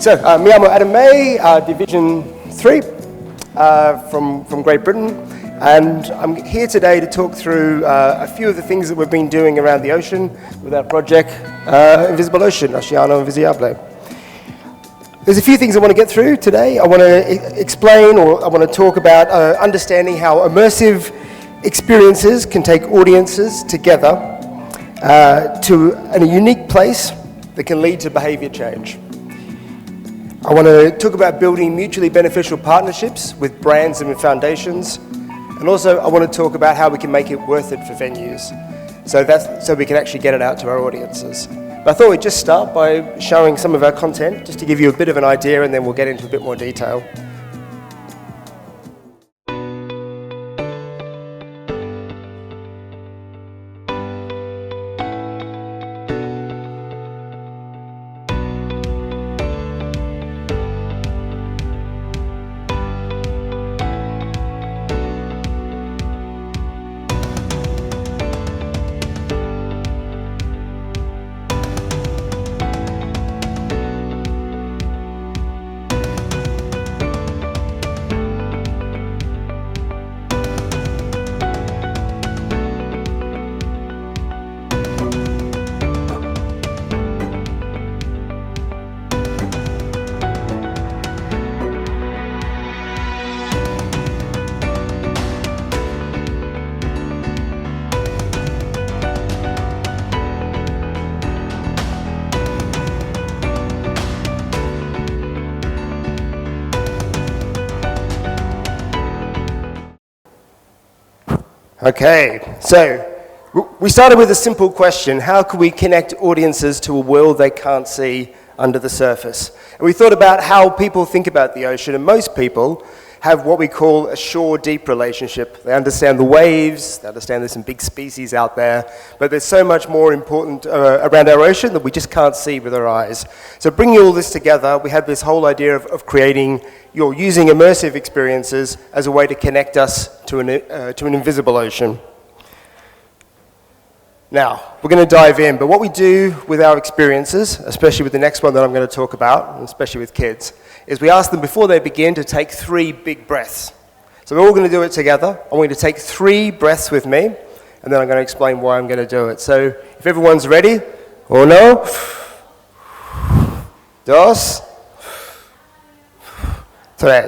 So, mi llamo Adam May, Division 3 from Great Britain, and I'm here today to talk through a few of the things that we've been doing around the ocean with our project, Invisible Ocean, Oceano Invisible. There's a few things I want to get through today. I want to explain, or I want to talk about understanding how immersive experiences can take audiences together to a unique place that can lead to behavior change. I want to talk about building mutually beneficial partnerships with brands and with foundations. And also I want to talk about how we can make it worth it for venues. So we can actually get it out to our audiences. But I thought we'd just start by showing some of our content, just to give you a bit of an idea, and then we'll get into a bit more detail. Okay, so we started with a simple question: how can we connect audiences to a world they can't see under the surface? And we thought about how people think about the ocean, and most people have what we call a shore-deep relationship. They understand the waves, they understand there's some big species out there, but there's so much more important around our ocean that we just can't see with our eyes. So bringing all this together, we had this whole idea of creating, using immersive experiences as a way to connect us to an invisible ocean. Now, we're going to dive in, but what we do with our experiences, especially with the next one that I'm going to talk about, and especially with kids, is we ask them before they begin to take 3 big breaths. So we're all going to do it together. I want you to take 3 breaths with me, and then I'm going to explain why I'm going to do it. So if everyone's ready, 1, 2, 3.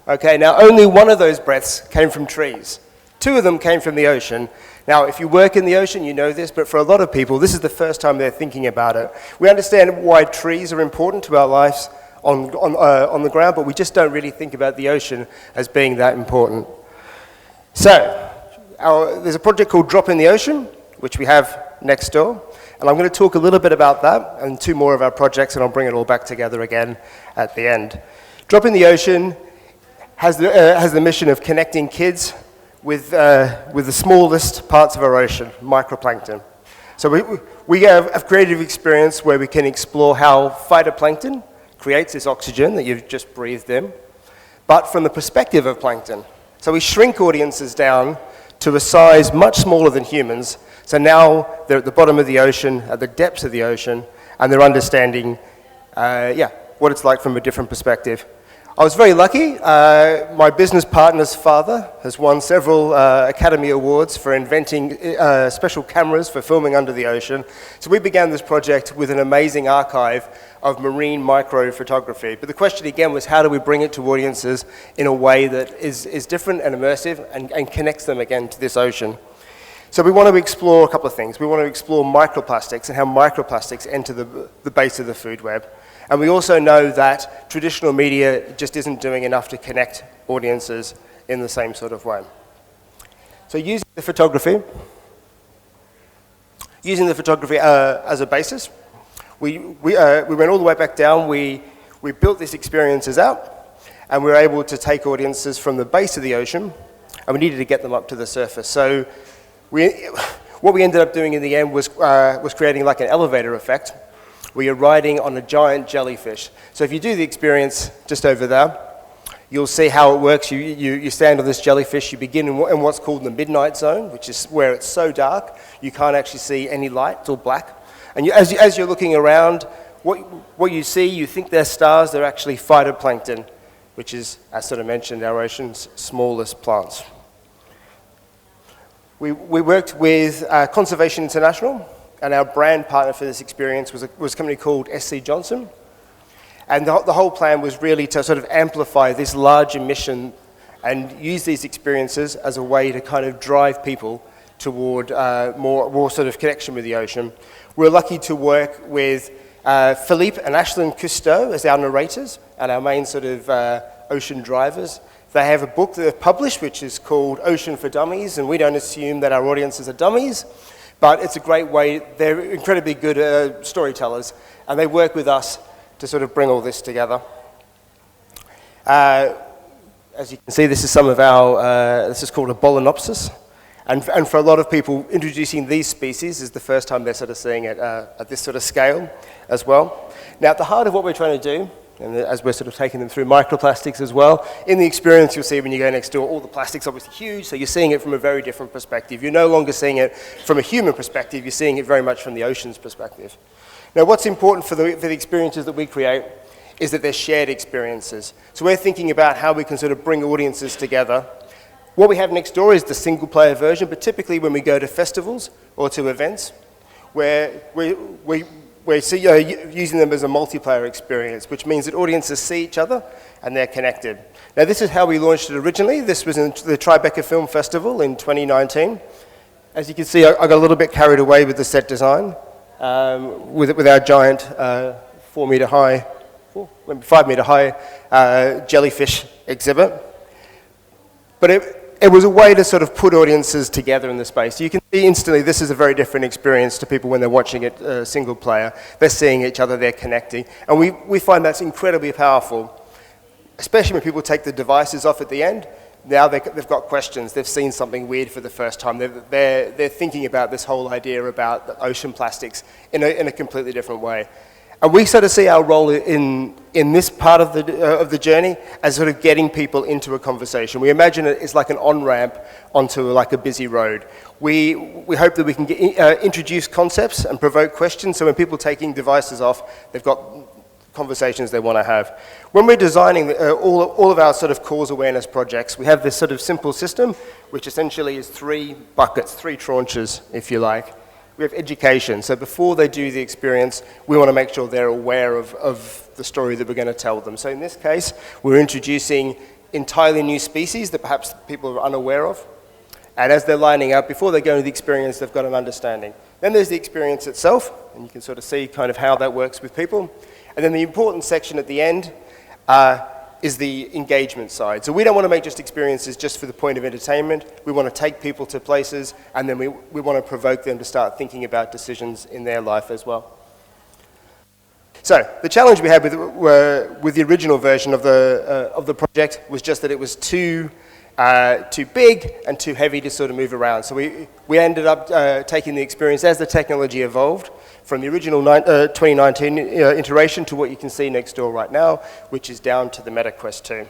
Okay, now only one of those breaths came from trees. 2 of them came from the ocean. Now, if you work in the ocean, you know this, but for a lot of people, this is the first time they're thinking about it. We understand why trees are important to our lives on the ground, but we just don't really think about the ocean as being that important. So, there's a project called Drop in the Ocean, which we have next door, and I'm going to talk a little bit about that and 2 more of our projects, and I'll bring it all back together again at the end. Drop in the Ocean has the mission of connecting kids with the smallest parts of our ocean, microplankton. So we have creative experience where we can explore how phytoplankton creates this oxygen that you've just breathed in, but from the perspective of plankton. So we shrink audiences down to a size much smaller than humans, so now they're at the bottom of the ocean, at the depths of the ocean, and they're understanding what it's like from a different perspective. I was very lucky. My business partner's father has won several Academy Awards for inventing special cameras for filming under the ocean. So we began this project with an amazing archive of marine micro-photography. But the question again was, how do we bring it to audiences in a way that is different and immersive and connects them again to this ocean? So we want to explore a couple of things. We want to explore microplastics and how microplastics enter the base of the food web. And we also know that traditional media just isn't doing enough to connect audiences in the same sort of way. So using the photography as a basis, we went all the way back down, we built these experiences out, and we were able to take audiences from the base of the ocean, and we needed to get them up to the surface. So what we ended up doing in the end was creating like an elevator effect, where you're riding on a giant jellyfish. So if you do the experience just over there, you'll see how it works. You stand on this jellyfish, you begin in what's called the midnight zone, which is where it's so dark, you can't actually see any light, it's all black. And as you're looking around, what you see, you think they're stars, they're actually phytoplankton, which is, as sort of mentioned, our ocean's smallest plants. We worked with Conservation International, and our brand partner for this experience was a company called SC Johnson. And the whole plan was really to sort of amplify this larger mission and use these experiences as a way to kind of drive people toward more sort of connection with the ocean. We're lucky to work with Philippe and Ashlyn Cousteau as our narrators and our main sort of ocean drivers. They have a book that they've published which is called Ocean for Dummies, and we don't assume that our audiences are dummies, but it's a great way. They're incredibly good storytellers, and they work with us to sort of bring all this together. As you can see, this is some of our, this is called a Bolenopsis. And for a lot of people, introducing these species is the first time they're sort of seeing it at this sort of scale as well. Now, at the heart of what we're trying to do, and as we're sort of taking them through microplastics as well, in the experience you'll see when you go next door, all the plastic's obviously huge, so you're seeing it from a very different perspective. You're no longer seeing it from a human perspective, you're seeing it very much from the ocean's perspective. Now, what's important for the experiences that we create is that they're shared experiences. So we're thinking about how we can sort of bring audiences together. What we have next door is the single-player version, but typically when we go to festivals or to events, where we're using them as a multiplayer experience, which means that audiences see each other and they're connected. Now, this is how we launched it originally. This was in the Tribeca Film Festival in 2019. As you can see, I got a little bit carried away with the set design. With our giant 5 meter high jellyfish exhibit. But it was a way to sort of put audiences together in the space. You can see instantly this is a very different experience to people when they're watching it single player. They're seeing each other, they're connecting. And we find that's incredibly powerful, especially when people take the devices off at the end. Now they've got questions, they've seen something weird for the first time, they're thinking about this whole idea about the ocean plastics in a completely different way. And we sort of see our role in this part of the journey as sort of getting people into a conversation. We imagine it as like an on-ramp onto like a busy road. We hope that we can introduce concepts and provoke questions, so when people are taking devices off, they've got conversations they want to have. When we're designing all of our sort of cause awareness projects, we have this sort of simple system, which essentially is 3 buckets, 3 tranches, if you like. We have education, so before they do the experience, we want to make sure they're aware of the story that we're going to tell them. So in this case, we're introducing entirely new species that perhaps people are unaware of. And as they're lining up, before they go into the experience, they've got an understanding. Then there's the experience itself, and you can sort of see kind of how that works with people. And then the important section at the end is the engagement side. So we don't want to make just experiences just for the point of entertainment. We want to take people to places, and then we want to provoke them to start thinking about decisions in their life as well. So the challenge we had with the original version of the project was just that it was too big and too heavy to sort of move around. So we ended up taking the experience as the technology evolved from the original 2019 iteration to what you can see next door right now, which is down to the MetaQuest 2.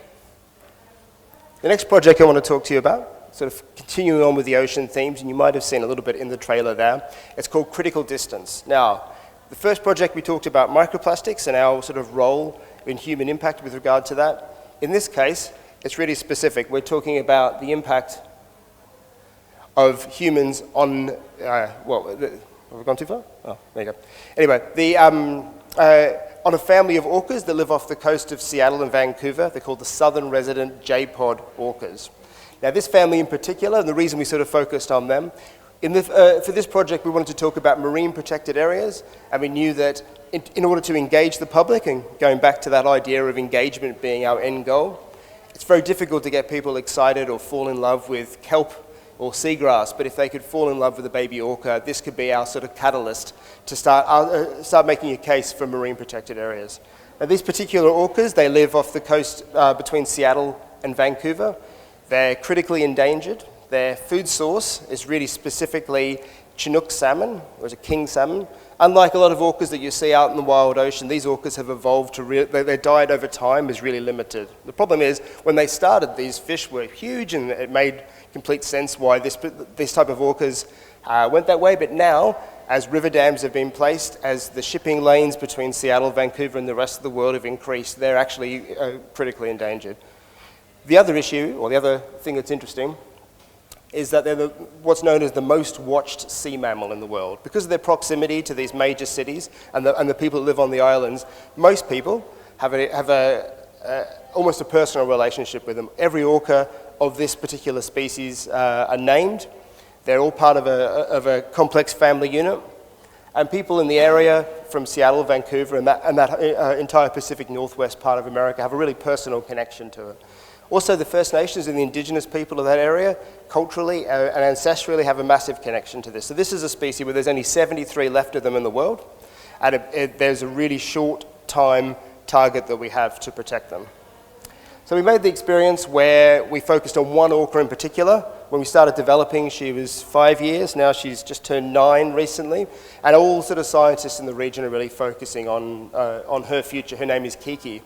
The next project I want to talk to you about, sort of continuing on with the ocean themes, and you might have seen a little bit in the trailer there, it's called Critical Distance. Now, the first project we talked about microplastics and our sort of role in human impact with regard to that. In this case, it's really specific. We're talking about the impact of humans on, have we gone too far? Oh, there you go. Anyway, on a family of orcas that live off the coast of Seattle and Vancouver. They're called the southern resident J-pod orcas. Now, this family in particular, and the reason we sort of focused on them, for this project, we wanted to talk about marine protected areas, and we knew that in order to engage the public, and going back to that idea of engagement being our end goal, it's very difficult to get people excited or fall in love with kelp or seagrass, but if they could fall in love with a baby orca, this could be our sort of catalyst to start making a case for marine protected areas. Now, these particular orcas, they live off the coast between Seattle and Vancouver. They're critically endangered. Their food source is really specifically Chinook salmon, or is it king salmon. Unlike a lot of orcas that you see out in the wild ocean, these orcas have evolved to their diet over time is really limited. The problem is, when they started, these fish were huge, and it made complete sense why this type of orcas went that way. But now, as river dams have been placed, as the shipping lanes between Seattle, Vancouver, and the rest of the world have increased, they're actually critically endangered. The other issue, or the other thing that's interesting, is that they're what's known as the most watched sea mammal in the world. Because of their proximity to these major cities and the people who live on the islands, most people have almost a personal relationship with them. Every orca of this particular species are named. They're all part of a complex family unit. And people in the area from Seattle, Vancouver, and that entire Pacific Northwest part of America have a really personal connection to it. Also, the First Nations and the indigenous people of that area, culturally and ancestrally, have a massive connection to this. So this is a species where there's only 73 left of them in the world, and there's a really short time target that we have to protect them. So we made the experience where we focused on one orca in particular. When we started developing, she was 5 years. Now she's just turned 9 recently. And all sort of scientists in the region are really focusing on her future. Her name is Kiki.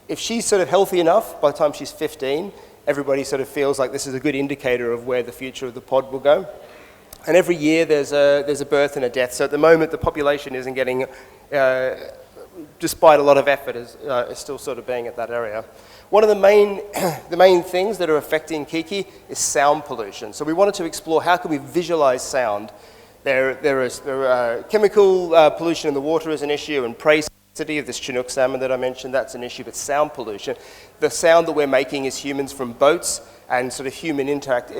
If she's sort of healthy enough, by the time she's 15, everybody sort of feels like this is a good indicator of where the future of the pod will go. And every year there's a birth and a death. So at the moment, the population isn't getting, despite a lot of effort, is still sort of being at that area. One of the main things that are affecting Kiki is sound pollution. So we wanted to explore how can we visualize sound. There is chemical pollution in the water is an issue, and prey of this Chinook salmon that I mentioned, that's an issue, but sound pollution. The sound that we're making as humans from boats and sort of human interaction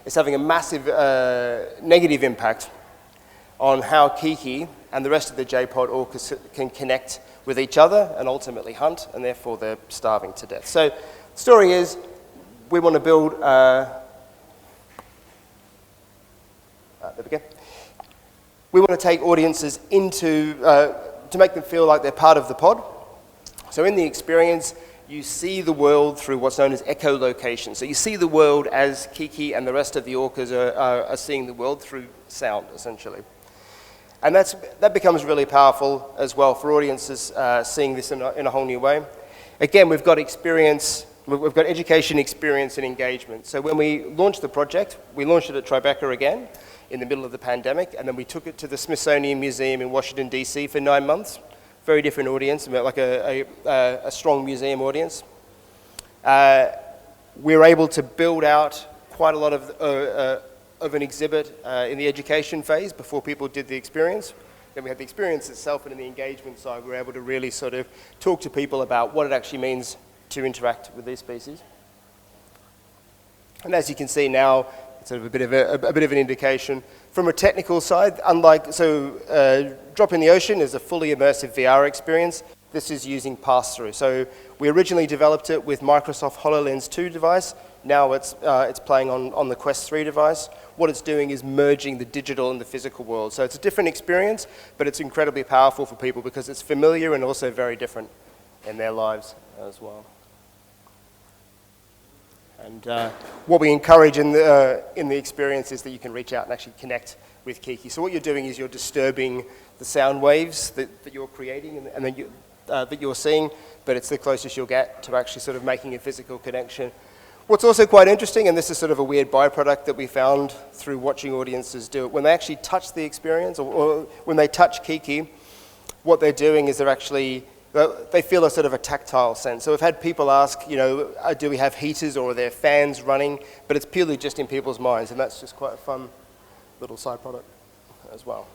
is having a massive negative impact on how Kiki and the rest of the J-pod orcas can connect with each other and ultimately hunt, and therefore they're starving to death. So the story is we want to build, there we go. We want to take audiences into, to make them feel like they're part of the pod. So in the experience, you see the world through what's known as echolocation. So you see the world as Kiki and the rest of the orcas are seeing the world through sound, essentially. And that becomes really powerful as well for audiences seeing this in a whole new way. Again, we've got education, experience, and engagement. So when we launched the project, we launched it at Tribeca again, in the middle of the pandemic, and then we took it to the Smithsonian Museum in Washington, D.C. for 9 months. Very different audience, like a strong museum audience. We were able to build out quite a lot of an exhibit in the education phase before people did the experience. Then we had the experience itself, and in the engagement side, we were able to really sort of talk to people about what it actually means to interact with these species. And as you can see now, it's sort of a bit of an indication. From a technical side, Drop in the Ocean is a fully immersive VR experience. This is using pass-through. So we originally developed it with Microsoft HoloLens 2 device. Now it's playing on the Quest 3 device. What it's doing is merging the digital and the physical world. So it's a different experience, but it's incredibly powerful for people because it's familiar and also very different in their lives as well. And what we encourage in the experience is that you can reach out and actually connect with Kiki. So what you're doing is you're disturbing the sound waves that you're creating and then that you're seeing, but it's the closest you'll get to actually sort of making a physical connection. What's also quite interesting, and this is sort of a weird byproduct that we found through watching audiences do it, when they actually touch the experience or when they touch Kiki, what they're doing is they feel a sort of a tactile sense. So we've had people ask, do we have heaters or are there fans running? But it's purely just in people's minds, and that's just quite a fun little side product as well.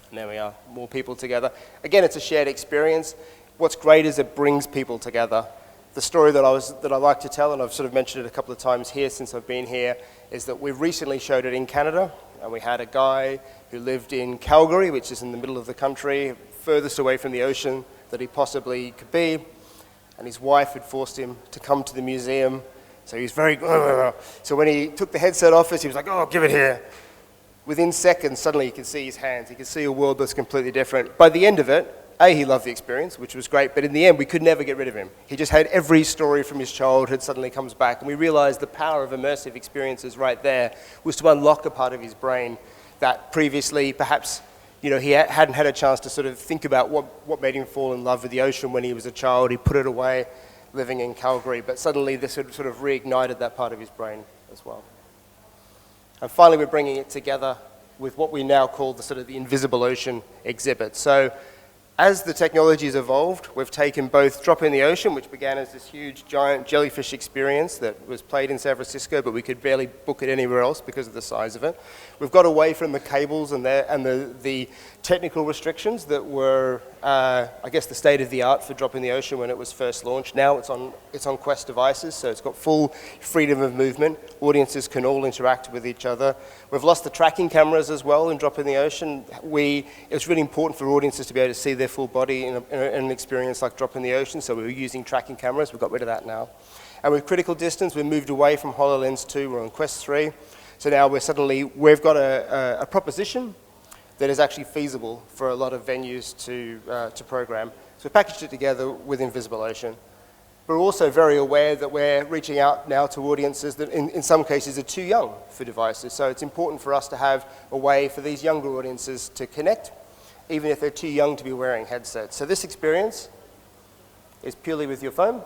And there we are, more people together. Again, it's a shared experience. What's great is it brings people together. The story that I like to tell, and I've sort of mentioned it a couple of times here since I've been here, is that we've recently showed it in Canada, and we had a guy who lived in Calgary, which is in the middle of the country, furthest away from the ocean that he possibly could be, and his wife had forced him to come to the museum, so he was very, so when he took the headset off us, he was like, oh, give it here. Within seconds, suddenly he could see his hands, he could see a world that's completely different. By the end of it, he loved the experience, which was great, but in the end, we could never get rid of him. He just had every story from his childhood suddenly comes back, and we realized the power of immersive experiences right there was to unlock a part of his brain that previously perhaps he hadn't had a chance to sort of think about what made him fall in love with the ocean when he was a child. He put it away living in Calgary, but suddenly this had sort of reignited that part of his brain as well. And finally, we're bringing it together with what we now call the sort of the invisible ocean exhibit. So as the technology has evolved, we've taken both Drop in the Ocean, which began as this huge, giant jellyfish experience that was played in San Francisco, but we could barely book it anywhere else because of the size of it. We've got away from the cables and the technical restrictions that were, I guess, the state of the art for Drop in the Ocean when it was first launched. Now it's on Quest devices, so it's got full freedom of movement. Audiences can all interact with each other. We've lost the tracking cameras as well in Drop in the Ocean. It's really important for audiences to be able to see their full body in an experience like Drop in the Ocean, so we were using tracking cameras. We've got rid of that now. And with critical distance, we moved away from HoloLens 2, we're on Quest 3. So now we've got a proposition that is actually feasible for a lot of venues to program. So we packaged it together with Invisible Ocean. We're also very aware that we're reaching out now to audiences that in some cases are too young for devices. So it's important for us to have a way for these younger audiences to connect, even if they're too young to be wearing headsets. So this experience is purely with your phone,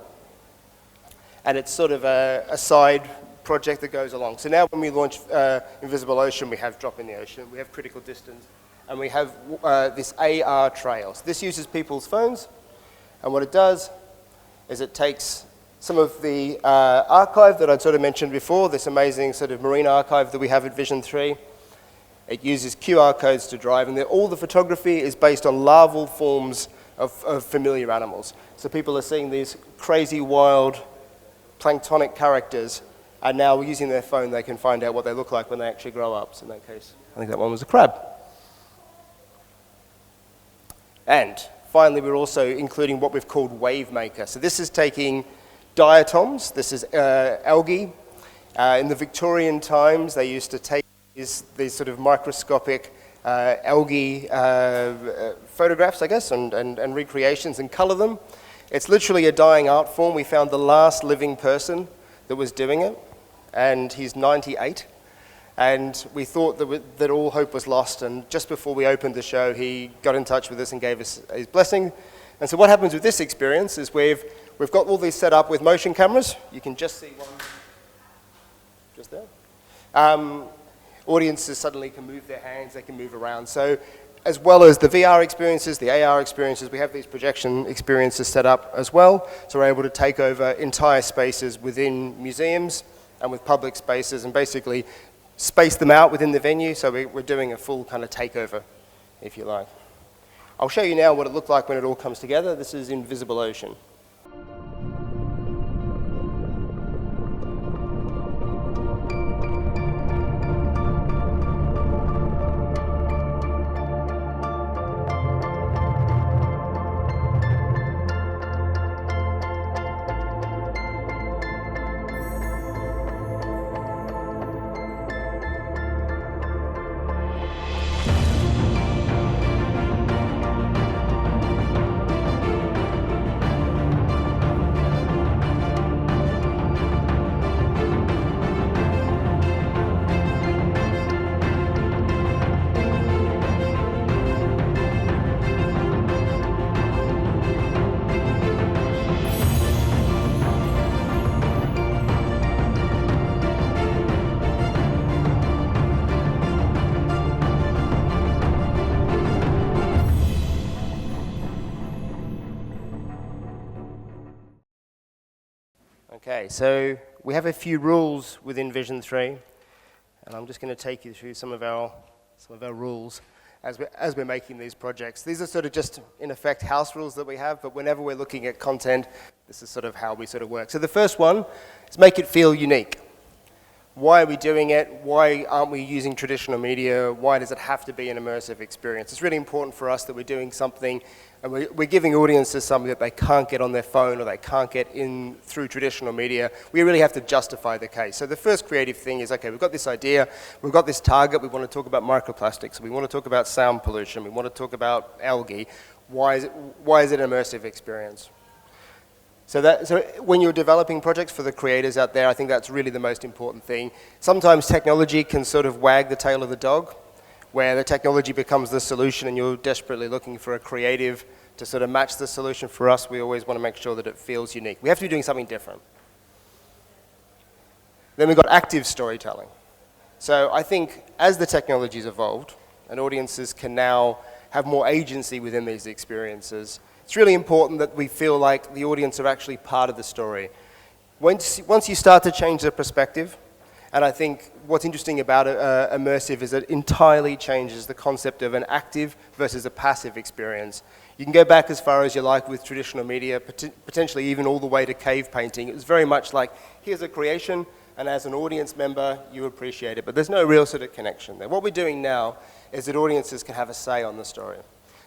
and it's sort of a side project that goes along. So now when we launch Invisible Ocean, we have Drop in the Ocean, we have critical distance, and we have this AR trail. So this uses people's phones, and what it does is it takes some of the archive that I'd sort of mentioned before, this amazing sort of marine archive that we have at Vision 3. It uses QR codes to drive, and all the photography is based on larval forms of familiar animals. So people are seeing these crazy, wild, planktonic characters, and now using their phone, they can find out what they look like when they actually grow up. So in that case, I think that one was a crab. And finally, we're also including what we've called Wave Maker. So this is taking diatoms. This is algae. In the Victorian times, they used to take these sort of microscopic algae photographs, I guess, and recreations and color them. It's literally a dying art form. We found the last living person that was doing it, and he's 98. And we thought that all hope was lost, and just before we opened the show, he got in touch with us and gave us his blessing. And so what happens with this experience is we've got all these set up with motion cameras. You can just see one just there. Audiences suddenly can move their hands, they can move around. So as well as the VR experiences, the AR experiences, we have these projection experiences set up as well. So we're able to take over entire spaces within museums and with public spaces and basically space them out within the venue. So we're doing a full kind of takeover, if you like. I'll show you now what it looked like when it all comes together. This is Invisible Ocean. Okay, so we have a few rules within Vision 3, and I'm just going to take you through some of our rules as we're making these projects. These are sort of just, in effect, house rules that we have, but whenever we're looking at content, this is sort of how we sort of work. So the first one is make it feel unique. Why are we doing it? Why aren't we using traditional media? Why does it have to be an immersive experience? It's really important for us that we're doing something and we're giving audiences something that they can't get on their phone or they can't get in through traditional media. We really have to justify the case. So the first creative thing is, okay, we've got this idea, we've got this target, we want to talk about microplastics, we want to talk about sound pollution, we want to talk about algae. Why is it an immersive experience? So when you're developing projects for the creators out there, I think that's really the most important thing. Sometimes technology can sort of wag the tail of the dog, where the technology becomes the solution and you're desperately looking for a creative to sort of match the solution. For us, we always want to make sure that it feels unique. We have to be doing something different. Then we've got active storytelling. So I think as the technology's evolved, and audiences can now have more agency within these experiences, it's really important that we feel like the audience are actually part of the story. Once you start to change the perspective, and I think what's interesting about immersive is it entirely changes the concept of an active versus a passive experience. You can go back as far as you like with traditional media, potentially even all the way to cave painting. It was very much like, here's a creation, and as an audience member, you appreciate it. But there's no real sort of connection there. What we're doing now is that audiences can have a say on the story.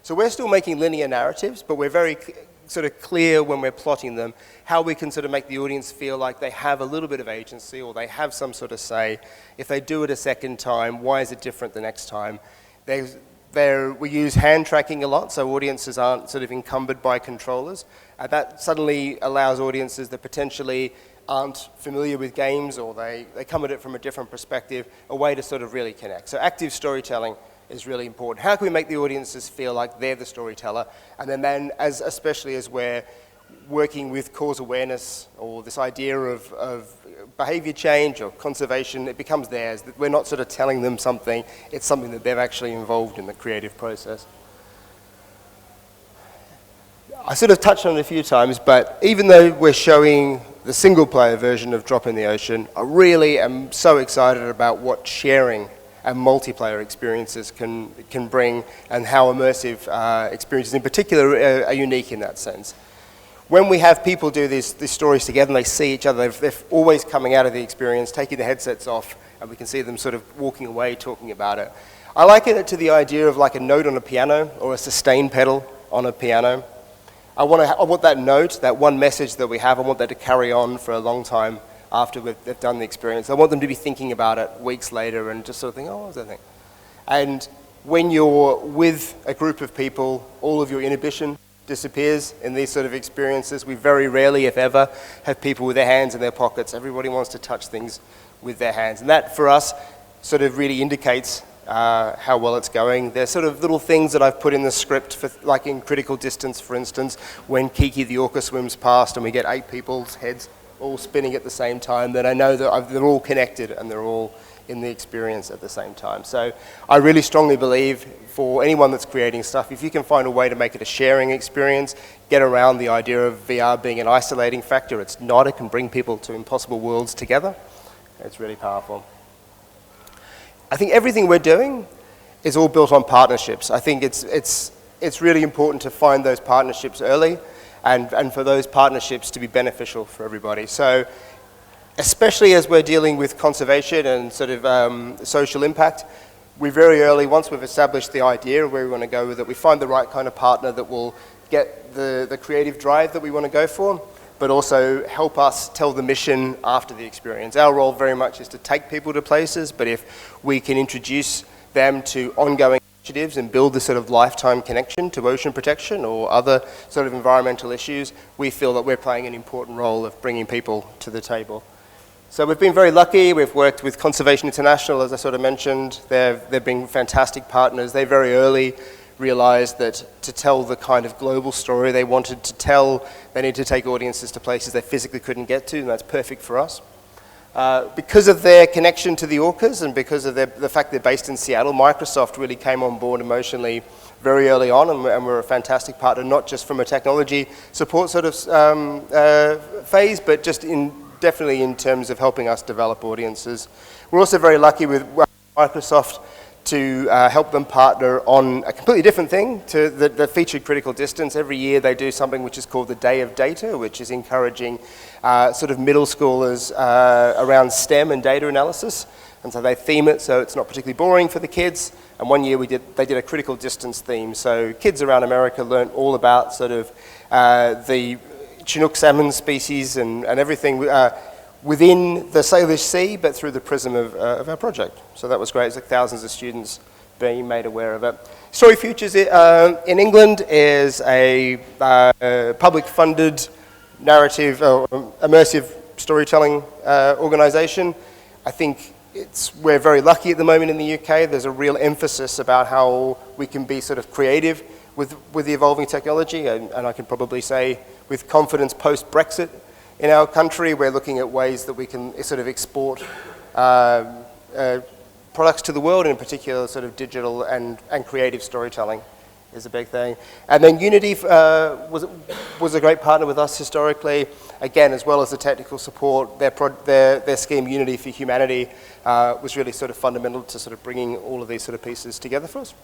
So we're still making linear narratives, but we're very sort of clear when we're plotting them how we can sort of make the audience feel like they have a little bit of agency or they have some sort of say. If they do it a second time, why is it different the next time? We use hand tracking a lot, so audiences aren't sort of encumbered by controllers. And that suddenly allows audiences that potentially aren't familiar with games or they come at it from a different perspective, a way to sort of really connect. So active storytelling is really important. How can we make the audiences feel like they're the storyteller? And then especially as we're working with cause awareness or this idea of behavior change or conservation, it becomes theirs. That we're not sort of telling them something, it's something that they've actually involved in the creative process. I sort of touched on it a few times, but even though we're showing the single-player version of Drop in the Ocean, I really am so excited about what sharing and multiplayer experiences can bring and how immersive experiences in particular are unique in that sense. When we have people do these stories together and they see each other, they're always coming out of the experience, taking the headsets off, and we can see them sort of walking away talking about it. I liken it to the idea of like a note on a piano or a sustain pedal on a piano. I want that note, that one message that we have, I want that to carry on for a long time after they've done the experience. I want them to be thinking about it weeks later and just sort of think, oh, what was that thing? And when you're with a group of people, all of your inhibition disappears in these sort of experiences. We very rarely, if ever, have people with their hands in their pockets. Everybody wants to touch things with their hands. And that, for us, sort of really indicates how well it's going. There's sort of little things that I've put in the script, for, like in Critical Distance, for instance, when Kiki the orca swims past and we get 8 people's heads all spinning at the same time, then I know that they're all connected and they're all in the experience at the same time. So I really strongly believe for anyone that's creating stuff, if you can find a way to make it a sharing experience, get around the idea of VR being an isolating factor. It's not. It can bring people to impossible worlds together. It's really powerful. I think everything we're doing is all built on partnerships. I think it's really important to find those partnerships early and for those partnerships to be beneficial for everybody. So especially as we're dealing with conservation and sort of social impact, we very early, once we've established the idea of where we want to go with it, we find the right kind of partner that will get the creative drive that we want to go for, but also help us tell the mission after the experience. Our role very much is to take people to places, but if we can introduce them to ongoing initiatives and build this sort of lifetime connection to ocean protection or other sort of environmental issues, we feel that we're playing an important role of bringing people to the table. So we've been very lucky. We've worked with Conservation International, as I sort of mentioned. They've been fantastic partners. They very early realized that to tell the kind of global story they wanted to tell, they need to take audiences to places they physically couldn't get to, and that's perfect for us. Because of their connection to the orcas and because of the fact they're based in Seattle, Microsoft really came on board emotionally very early on, and we're a fantastic partner, not just from a technology support sort of phase, but just definitely in terms of helping us develop audiences. We're also very lucky with Microsoft to help them partner on a completely different thing to the featured Critical Distance. Every year they do something which is called the Day of Data, which is encouraging sort of middle schoolers around STEM and data analysis. And so they theme it so it's not particularly boring for the kids. And one year they did a Critical Distance theme. So kids around America learned all about sort of the Chinook salmon species and everything within the Salish Sea, but through the prism of our project. So that was great. It's like thousands of students being made aware of it. Story Futures in England is a public-funded narrative, immersive storytelling organisation. I think we're very lucky at the moment in the UK. There's a real emphasis about how we can be sort of creative with the evolving technology, and I can probably say with confidence post-Brexit in our country, we're looking at ways that we can sort of export products to the world, in particular sort of digital and creative storytelling is a big thing. And then Unity was a great partner with us historically, again, as well as the technical support. Their scheme, Unity for Humanity, was really sort of fundamental to sort of bringing all of these sort of pieces together for us.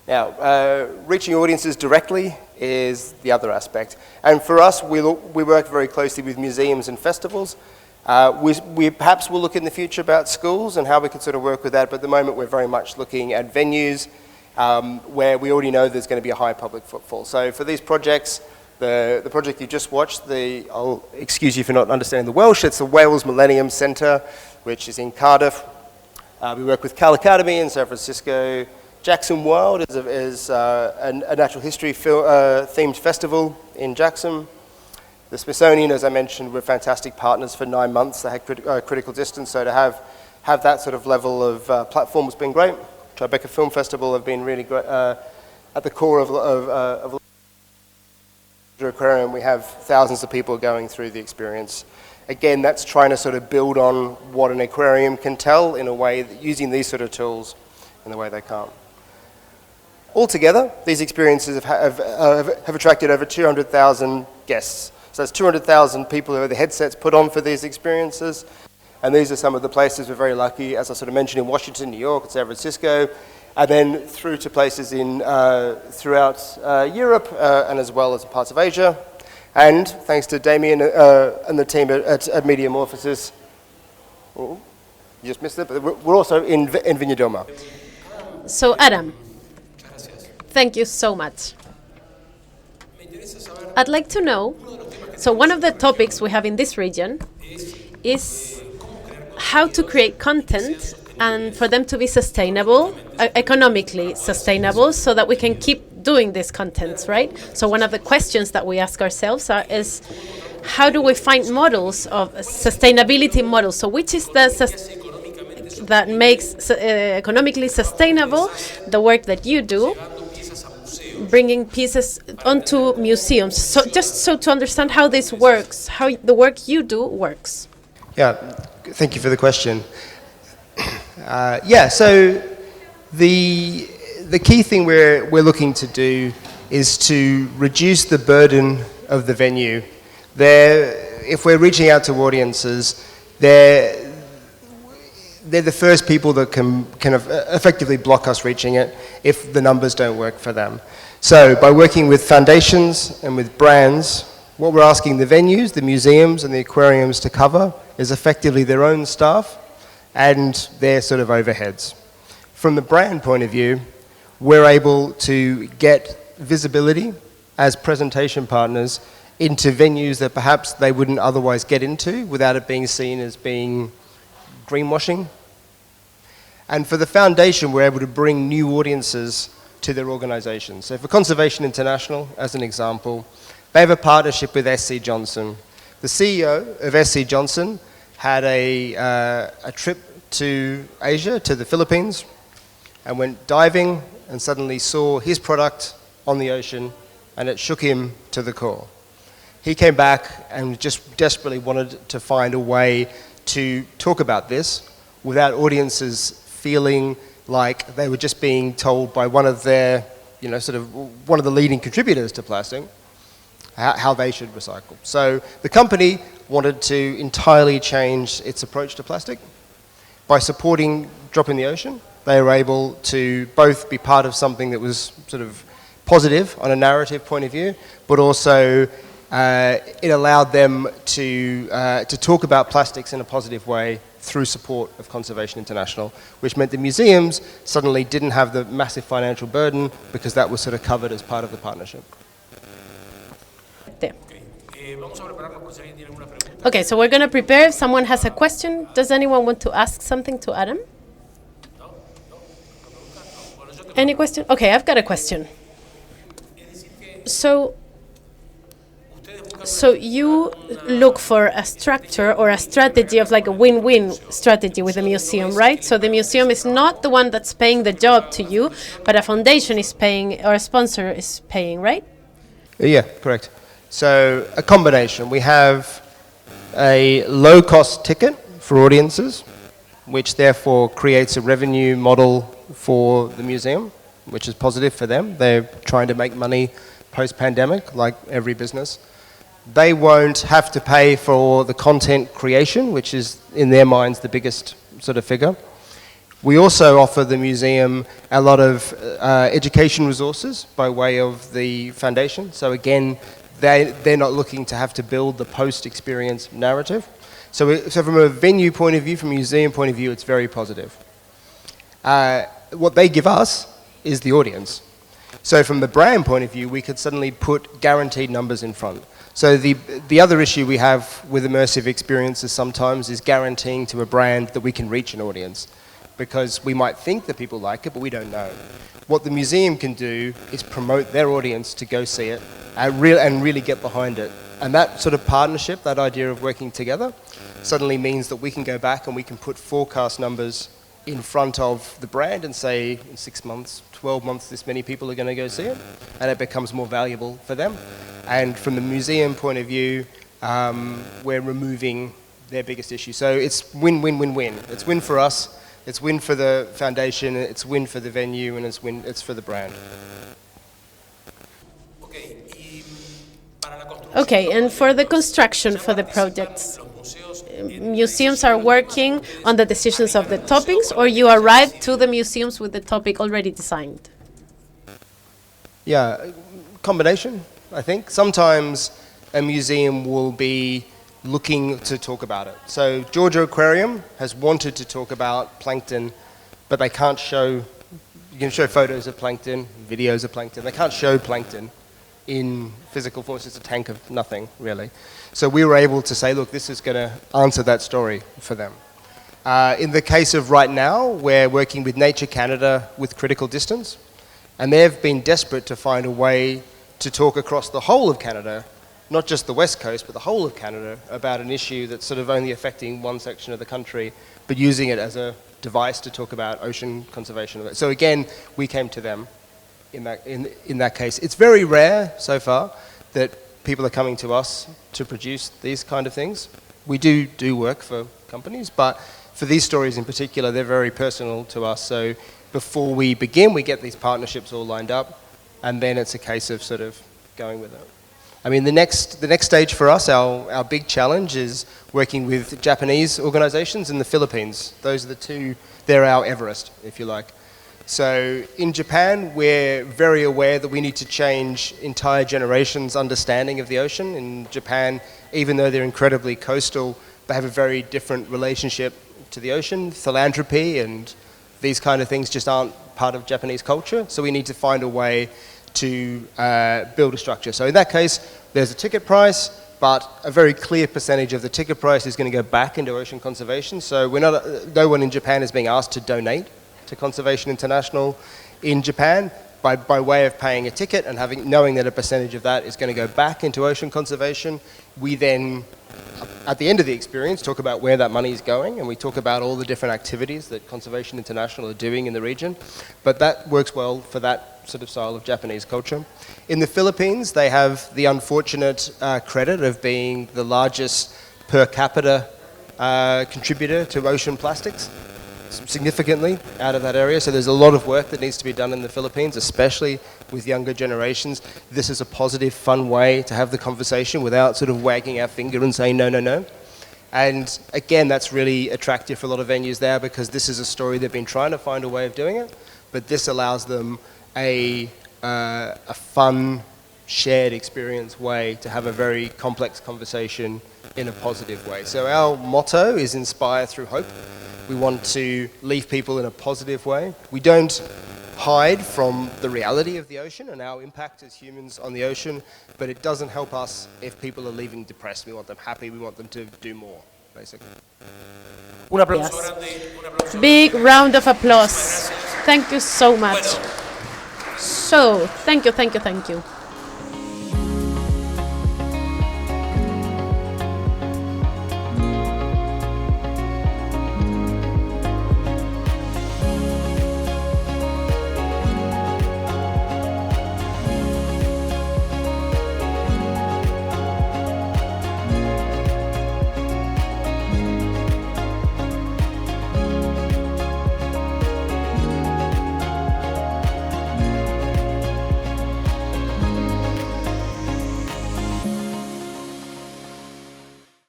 Now, reaching audiences directly is the other aspect. And for us, we work very closely with museums and festivals. We perhaps will look in the future about schools and how we can sort of work with that, but at the moment we're very much looking at venues where we already know there's going to be a high public footfall. So for these projects, the project you just watched, I'll excuse you for not understanding the Welsh, it's the Wales Millennium Centre, which is in Cardiff. We work with Cal Academy in San Francisco. Jackson World is a natural history themed festival in Jackson. The Smithsonian, as I mentioned, were fantastic partners for 9 months. They had critical distance, so to have that sort of level of platform has been great. Tribeca Film Festival have been really great. At the core of Aquarium, we have thousands of people going through the experience. Again, that's trying to sort of build on what an aquarium can tell in a way, using these sort of tools in the way they can't. Altogether, these experiences have attracted over 200,000 guests. So that's 200,000 people who have the headsets put on for these experiences. And these are some of the places we're very lucky, as I sort of mentioned, in Washington, New York, and San Francisco, and then through to places throughout Europe and as well as parts of Asia. And thanks to Damián and the team at Mediamorfosis, you just missed it, but we're also in Viña del Mar. So Adam, thank you so much. I'd like to know, so one of the topics we have in this region is how to create content and for them to be sustainable, economically sustainable, so that we can keep doing these contents, right? So one of the questions that we ask ourselves is, how do we find models of sustainability models? So which is that makes economically sustainable the work that you do, bringing pieces onto museums. So just so to understand how this works, how the work you do works. Yeah, thank you for the question. So the key thing we're looking to do is to reduce the burden of the venue. If we're reaching out to audiences, they're the first people that can kind of effectively block us reaching it if the numbers don't work for them. So by working with foundations and with brands, what we're asking the venues, the museums and the aquariums to cover is effectively their own staff and their sort of overheads. From the brand point of view, we're able to get visibility as presentation partners into venues that perhaps they wouldn't otherwise get into without it being seen as being greenwashing. And for the foundation, we're able to bring new audiences to their organizations. So for Conservation International, as an example, they have a partnership with SC Johnson. The CEO of SC Johnson had a trip to Asia, to the Philippines, and went diving and suddenly saw his product on the ocean, and it shook him to the core. He came back and just desperately wanted to find a way to talk about this without audiences feeling like they were just being told by one of their, one of the leading contributors to plastic, how they should recycle. So the company wanted to entirely change its approach to plastic. By supporting Drop in the Ocean, they were able to both be part of something that was sort of positive on a narrative point of view, but also it allowed them to talk about plastics in a positive way through support of Conservation International, which meant the museums suddenly didn't have the massive financial burden because that was sort of covered as part of the partnership. Okay, so we're going to prepare if someone has a question. Does anyone want to ask something to Adam? Any question? Okay, I've got a question. So you look for a structure or a strategy of like a win-win strategy with the museum, right? So the museum is not the one that's paying the job to you, but a foundation is paying or a sponsor is paying, right? Yeah, correct. So a combination. We have a low-cost ticket for audiences, which therefore creates a revenue model for the museum, which is positive for them. They're trying to make money post-pandemic, like every business. They won't have to pay for the content creation, which is, in their minds, the biggest sort of figure. We also offer the museum a lot of education resources by way of the foundation. So again, they're not looking to have to build the post-experience narrative. So from a venue point of view, from a museum point of view, it's very positive. What they give us is the audience. So from the brand point of view, we could suddenly put guaranteed numbers in front. So the other issue we have with immersive experiences sometimes is guaranteeing to a brand that we can reach an audience, because we might think that people like it, but we don't know. What the museum can do is promote their audience to go see it and really get behind it. And that sort of partnership, that idea of working together, suddenly means that we can go back and we can put forecast numbers in front of the brand and say, in 6 months, 12 months, this many people are going to go see it, and it becomes more valuable for them. And from the museum point of view, we're removing their biggest issue. So it's win, win, win, win. It's win for us, it's win for the foundation, it's win for the venue, and it's for the brand. Okay, and for the construction for the projects, museums are working on the decisions of the topics, or you arrive to the museums with the topic already designed? Yeah, combination, I think. Sometimes a museum will be looking to talk about it. So Georgia Aquarium has wanted to talk about plankton, but they can't show, you can show photos of plankton, videos of plankton, they can't show plankton in physical form. It's just a tank of nothing, really. So we were able to say, look, this is going to answer that story for them. In the case of right now, we're working with Nature Canada with Critical Distance, and they've been desperate to find a way to talk across the whole of Canada, not just the West Coast, but the whole of Canada, about an issue that's sort of only affecting one section of the country, but using it as a device to talk about ocean conservation. So again, we came to them in that case. It's very rare so far that people are coming to us to produce these kind of things. We do work for companies, but for these stories in particular, they're very personal to us. So before we begin, we get these partnerships all lined up, and then it's a case of sort of going with it. I mean, the next stage for us, our big challenge is working with Japanese organizations in the Philippines. Those are the two, they're our Everest, if you like. So in Japan, we're very aware that we need to change entire generations' understanding of the ocean. In Japan, even though they're incredibly coastal, they have a very different relationship to the ocean. Philanthropy and these kind of things just aren't part of Japanese culture. So we need to find a way to build a structure. So in that case, there's a ticket price, but a very clear percentage of the ticket price is going to go back into ocean conservation. So no one in Japan is being asked to donate to Conservation International in Japan by way of paying a ticket and knowing that a percentage of that is going to go back into ocean conservation. We then, at the end of the experience, talk about where that money is going, and we talk about all the different activities that Conservation International are doing in the region. But that works well for that sort of style of Japanese culture. In the Philippines, they have the unfortunate credit of being the largest per capita contributor to ocean plastics, significantly out of that area. So there's a lot of work that needs to be done in the Philippines, especially with younger generations. This is a positive, fun way to have the conversation without sort of wagging our finger and saying no, no, no. And again, that's really attractive for a lot of venues there, because this is a story they've been trying to find a way of doing it, but this allows them a fun, shared experience way to have a very complex conversation in a positive way. So our motto is inspire through hope. We want to leave people in a positive way. We don't hide from the reality of the ocean and our impact as humans on the ocean, but it doesn't help us if people are leaving depressed. We want them happy, we want them to do more, basically. Yes. Big round of applause. Thank you so much. So, thank you.